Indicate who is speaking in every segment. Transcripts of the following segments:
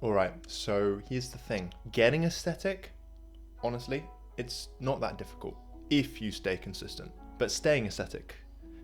Speaker 1: Alright, so here's the thing. Getting aesthetic, honestly, it's not that difficult if you stay consistent. But staying aesthetic,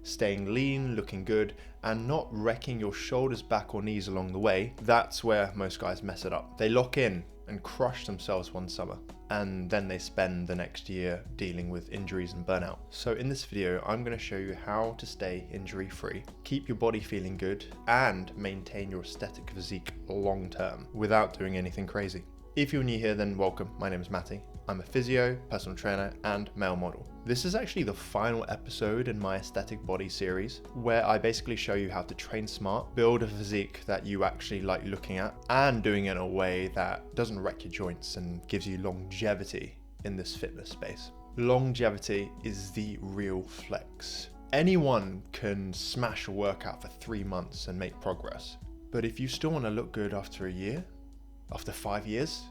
Speaker 1: staying lean, looking good, and not wrecking your shoulders, back or knees along the way, that's where most guys mess it up. They lock in and crush themselves one summer, and then they spend the next year dealing with injuries and burnout. So in this video, I'm going to show you how to stay injury free, keep your body feeling good, and maintain your aesthetic physique long term without doing anything crazy. If you're new here, then welcome. My name is Matty. I'm a physio, personal trainer, and male model. This is actually the final episode in my aesthetic body series, where I basically show you how to train smart, build a physique that you actually like looking at, and doing it in a way that doesn't wreck your joints and gives you longevity in this fitness space. Longevity is the real flex. Anyone can smash a workout for 3 months and make progress. But if you still want to look good after a year, after 5 years,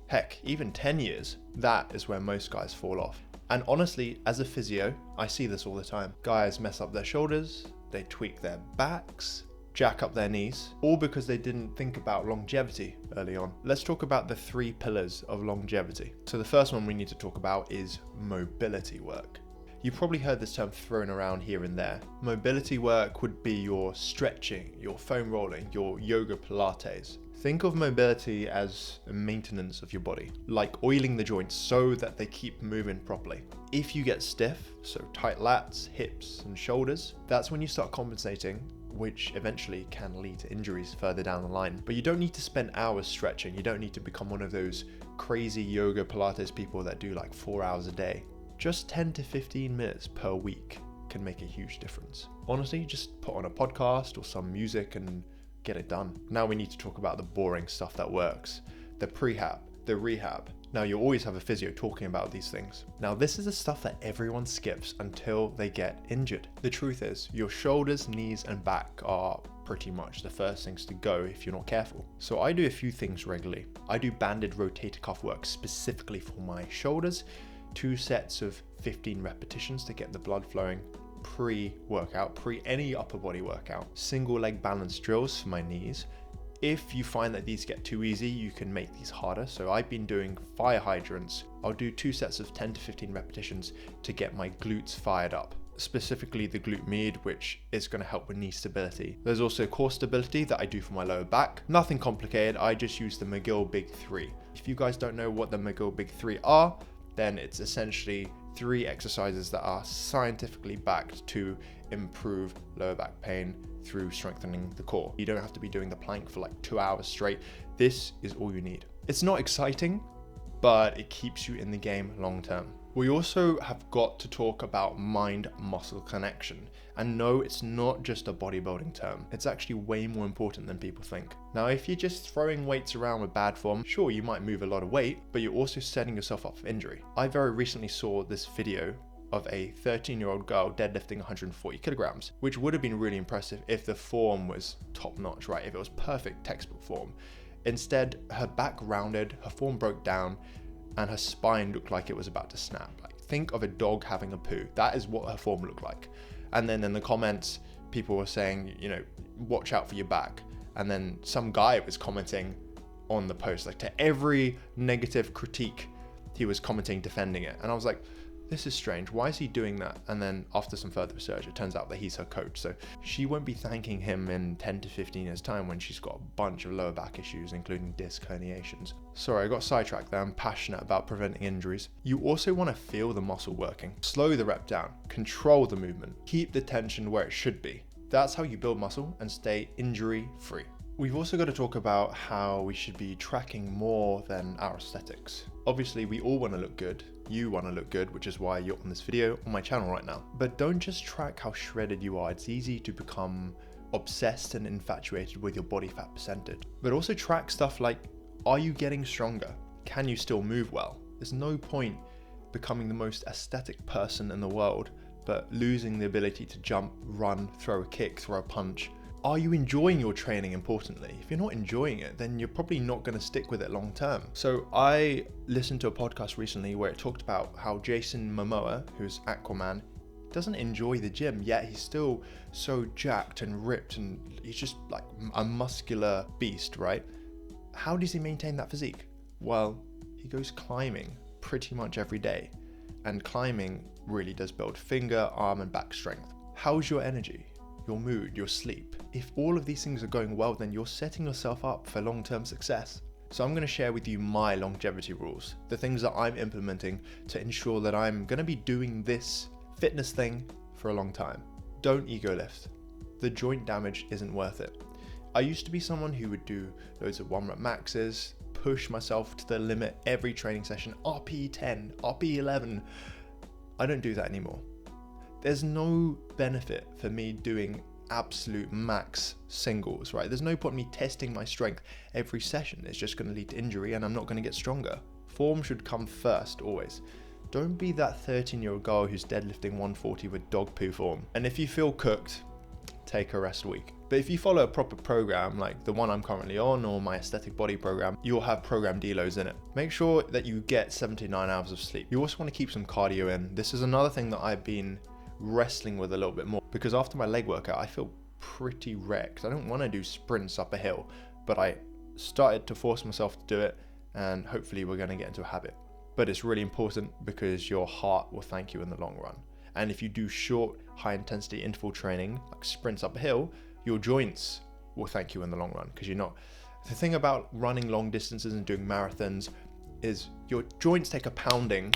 Speaker 1: heck, even 10 years, that is where most guys fall off. And honestly, as a physio, I see this all the time. Guys mess up their shoulders, they tweak their backs, jack up their knees, all because they didn't think about longevity early on. Let's talk about the 3 pillars of longevity. So the first one we need to talk about is mobility work. You've probably heard this term thrown around here and there. Mobility work would be your stretching, your foam rolling, your yoga pilates. Think of mobility as a maintenance of your body, like oiling the joints so that they keep moving properly. If you get stiff, so tight lats, hips, and shoulders, that's when you start compensating, which eventually can lead to injuries further down the line. But you don't need to spend hours stretching. You don't need to become one of those crazy yoga pilates people that do like 4 hours a day. Just 10 to 15 minutes per week can make a huge difference. Honestly, just put on a podcast or some music and get it done. Now we need to talk about the boring stuff that works. The prehab, the rehab. Now you always have a physio talking about these things. Now this is the stuff that everyone skips until they get injured. The truth is, your shoulders, knees, and back are pretty much the first things to go if you're not careful. So I do a few things regularly. I do banded rotator cuff work specifically for my shoulders, 2 sets of 15 repetitions to get the blood flowing pre-workout, pre any upper body workout. Single leg balance drills for my knees. If you find that these get too easy, you can make these harder. So I've been doing fire hydrants. I'll do 2 sets of 10 to 15 repetitions to get my glutes fired up. Specifically the glute med, which is going to help with knee stability. There's also core stability that I do for my lower back. Nothing complicated, I just use the McGill Big 3. If you guys don't know what the McGill Big 3 are, then it's essentially 3 exercises that are scientifically backed to improve lower back pain through strengthening the core. You don't have to be doing the plank for like 2 hours straight. This is all you need. It's not exciting, but it keeps you in the game long term. We also have got to talk about mind-muscle connection. And no, it's not just a bodybuilding term. It's actually way more important than people think. Now, if you're just throwing weights around with bad form, sure, you might move a lot of weight, but you're also setting yourself up for injury. I very recently saw this video of a 13-year-old girl deadlifting 140 kilograms, which would have been really impressive if the form was top-notch, right? If it was perfect textbook form. Instead, her back rounded, her form broke down, and her spine looked like it was about to snap. Like, think of a dog having a poo. That is what her form looked like. And then in the comments, people were saying, you know, watch out for your back. And then some guy was commenting on the post, like to every negative critique, he was commenting, defending it. And I was like, this is strange. Why is he doing that? And then after some further research, it turns out that he's her coach. So she won't be thanking him in 10 to 15 years time when she's got a bunch of lower back issues, including disc herniations. Sorry, I got sidetracked there. I'm passionate about preventing injuries. You also want to feel the muscle working. Slow the rep down, control the movement, keep the tension where it should be. That's how you build muscle and stay injury free. We've also got to talk about how we should be tracking more than our aesthetics. Obviously, we all want to look good. You want to look good, which is why you're on this video on my channel right now. But don't just track how shredded you are. It's easy to become obsessed and infatuated with your body fat percentage. But also track stuff like, are you getting stronger? Can you still move well? There's no point becoming the most aesthetic person in the world, but losing the ability to jump, run, throw a kick, throw a punch. Are you enjoying your training, importantly? If you're not enjoying it, then you're probably not going to stick with it long term. So I listened to a podcast recently where it talked about how Jason Momoa, who's Aquaman, doesn't enjoy the gym, yet he's still so jacked and ripped and he's just like a muscular beast, right? How does he maintain that physique? Well, he goes climbing pretty much every day, and climbing really does build finger, arm, and back strength. How's your energy, your mood, your sleep? If all of these things are going well, then you're setting yourself up for long-term success. So I'm going to share with you my longevity rules, the things that I'm implementing to ensure that I'm going to be doing this fitness thing for a long time. Don't ego lift. The joint damage isn't worth it. I used to be someone who would do loads of 1 rep maxes, push myself to the limit every training session, RP 10, RP 11. I don't do that anymore. There's no benefit for me doing absolute max singles, right? There's no point in me testing my strength every session. It's just going to lead to injury and I'm not going to get stronger. Form should come first, always. Don't be that 13-year-old girl who's deadlifting 140 with dog poo form. And if you feel cooked, take a rest week. But if you follow a proper program like the one I'm currently on or my aesthetic body program, you'll have program deloads in it. Make sure that you get 79 hours of sleep. You also want to keep some cardio in. This is another thing that I've been wrestling with a little bit more, because after my leg workout, I feel pretty wrecked. I don't want to do sprints up a hill, but I started to force myself to do it, and hopefully we're going to get into a habit. But it's really important because your heart will thank you in the long run. And if you do short, high intensity interval training, like sprints up a hill, your joints will thank you in the long run, because you're not. The thing about running long distances and doing marathons is your joints take a pounding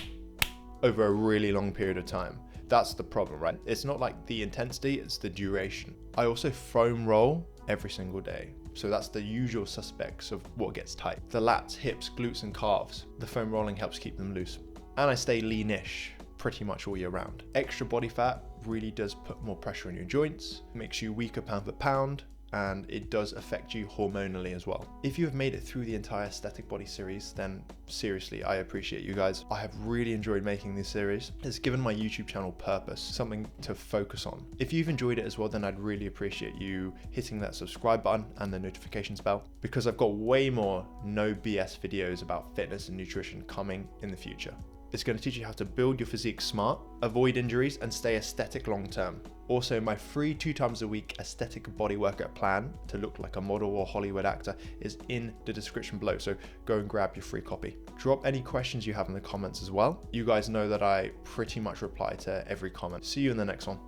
Speaker 1: over a really long period of time. That's the problem, right? It's not like the intensity, it's the duration. I also foam roll every single day. So that's the usual suspects of what gets tight. The lats, hips, glutes, and calves. The foam rolling helps keep them loose. And I stay leanish pretty much all year round. Extra body fat really does put more pressure on your joints, makes you weaker pound for pound, and it does affect you hormonally as well. If you have made it through the entire aesthetic body series, then seriously, I appreciate you guys. I have really enjoyed making this series. It's given my YouTube channel purpose, something to focus on. If you've enjoyed it as well, then I'd really appreciate you hitting that subscribe button and the notifications bell, because I've got way more no BS videos about fitness and nutrition coming in the future. It's going to teach you how to build your physique smart, avoid injuries, and stay aesthetic long term. Also, my free 2 times a week aesthetic body workout plan to look like a model or Hollywood actor is in the description below, so go and grab your free copy. Drop any questions you have in the comments as well. You guys know that I pretty much reply to every comment. See you in the next one.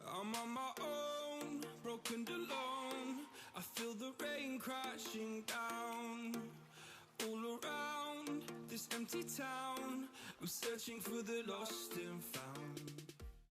Speaker 2: I'm on my own, broken alone. I feel the rain crashing down all around this empty town. I'm searching for the lost and found.